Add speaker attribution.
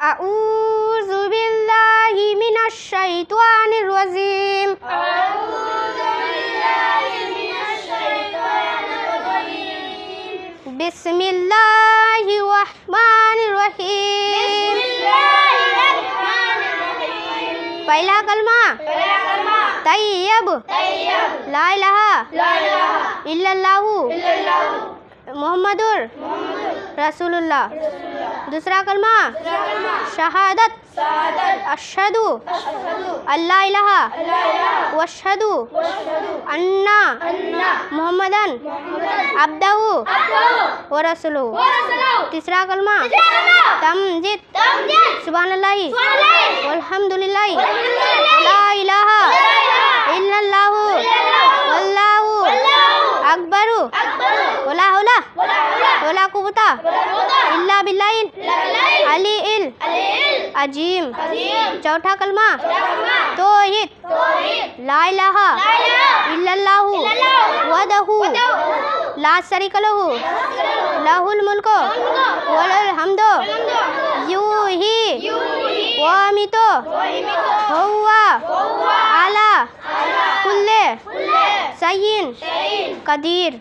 Speaker 1: أعوذ بالله من الشيطان الرجيم. بسم الله الرحمن الرحیم. پہلا کلمہ طیب لا الہ الا اللہ محمد رسول اللہ. دوسرا کلمہ شہادت اشہد اللہ الہ واشہد ان محمدن عبدہ ورسولہ. تیسرا کلمہ تمجید سبحان اللہ والحمدللہ لا الہ الا اللہ واللہ اکبر ولا حول ولا قوۃ الا باللہ العلی العظیم. چوتھا کلمہ توحید لا الہ الا اللہ وحدہ لا شریک لہ لہ الملک وله الحمد یحیی ویمیت وہو علی کل شیء قدیر.